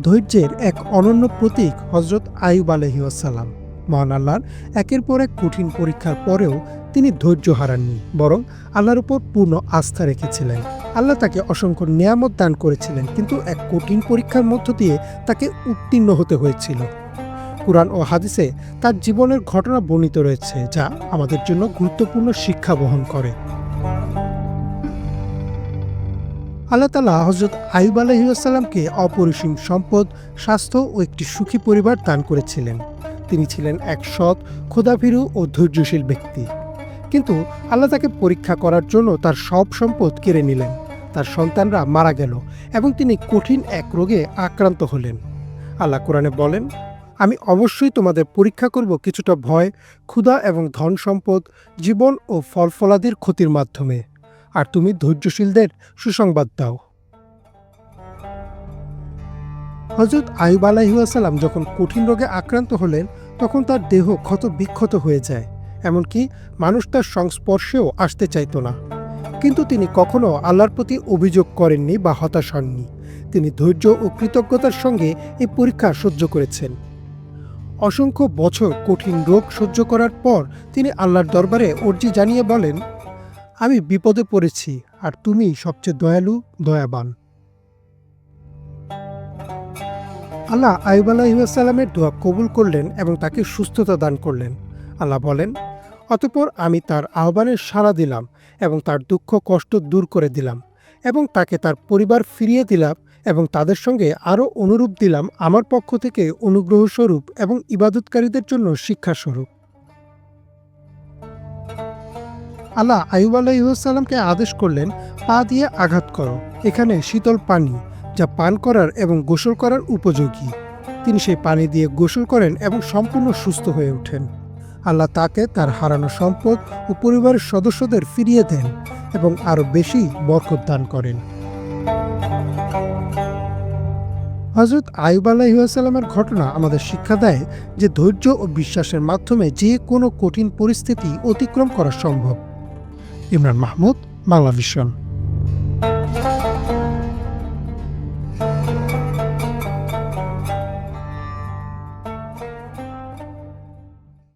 ধৈর্যের এক অনন্য প্রতীক হজরত আইয়ুব আলাইহিসসালাম। মহান আল্লাহর একের পর এক কঠিন পরীক্ষার পরেও তিনি ধৈর্য হারাননি, বরং আল্লাহর উপর পূর্ণ আস্থা রেখেছিলেন। আল্লাহ তাকে অসংখ্য নেয়ামত দান করেছিলেন, কিন্তু এক কঠিন পরীক্ষার মধ্য দিয়ে তাকে উত্তীর্ণ হতে হয়েছিল। কুরআন ও হাদিসে তার জীবনের ঘটনা বর্ণিত রয়েছে, যা আমাদের জন্য গুরুত্বপূর্ণ শিক্ষা বহন করে। আল্লাহ তাআলা হযরত আইয়ুব আলাইহিসসালামকে অপরিসীম সম্পদ, স্বাস্থ্য ও একটি সুখী পরিবার দান করেছিলেন। তিনি ছিলেন এক সৎ, খোদাভীরু ও ধৈর্যশীল ব্যক্তি। কিন্তু আল্লাহ তাকে পরীক্ষা করার জন্য তার সব সম্পদ কেড়ে নিলেন। তার সন্তানরা মারা গেল এবং তিনি কঠিন এক রোগে আক্রান্ত হলেন। আল্লাহ কোরআনে বলেন, আমি অবশ্যই তোমাদের পরীক্ষা করব কিছুটা ভয়, ক্ষুধা এবং ধন সম্পদ, জীবন ও ফলফলাদির ক্ষতির মাধ্যমে। আর তুমি ধৈর্যশীলদের সুসংবাদ দাও। হযরত আইয়ুব আলাইহিসসালাম যখন কঠিন রোগে আক্রান্ত হলেন, তখন তার দেহ ক্ষত বিক্ষত হয়ে যায়, এমনকি মানুষ তার সংস্পর্শেও আসতে চাইত না। কিন্তু তিনি কখনো আল্লাহর প্রতি অভিযোগ করেননি বা হতাশ হননি। তিনি ধৈর্য ও কৃতজ্ঞতার সঙ্গে এই পরীক্ষা সহ্য করেছেন। অসংখ্য বছর কঠিন রোগ সহ্য করার পর তিনি আল্লাহর দরবারে অর্জি জানিয়ে বলেন, আমি বিপদে পড়েছি, আর তুমি সবচেয়ে দয়ালু, দয়াবান। আল্লাহ আইয়ুব আলাইহিসসালামের দোয়া কবুল করলেন এবং তাকে সুস্থতা দান করলেন। আল্লাহ বলেন, অতঃপর আমি তার আহ্বানের সাড়া দিলাম এবং তার দুঃখ কষ্ট দূর করে দিলাম এবং তাকে তার পরিবার ফিরিয়ে দিলাম এবং তাদের সঙ্গে আরও অনুরূপ দিলাম আমার পক্ষ থেকে অনুগ্রহস্বরূপ এবং ইবাদতকারীদের জন্য শিক্ষাস্বরূপ। আল্লাহ আইয়ুব আলাইহিসসালামকে আদেশ করলেন, পা দিয়ে আঘাত করো, এখানে শীতল পানি, যা পান করার এবং গোসল করার উপযোগী। তিনি সেই পানি দিয়ে গোসল করেন এবং সম্পূর্ণ সুস্থ হয়ে ওঠেন। আল্লাহ তাকে তার হারানো সম্পদ ও পরিবারের সদস্যদের ফিরিয়ে দেন এবং আরও বেশি বরকত দান করেন। হযরত আইয়ুব আলাইহিসসালামের ঘটনা আমাদের শিক্ষা দেয় যে ধৈর্য ও বিশ্বাসের মাধ্যমে যে কোনো কঠিন পরিস্থিতি অতিক্রম করা সম্ভব। ইমরান মাহমুদ, বাংলা ভিশন।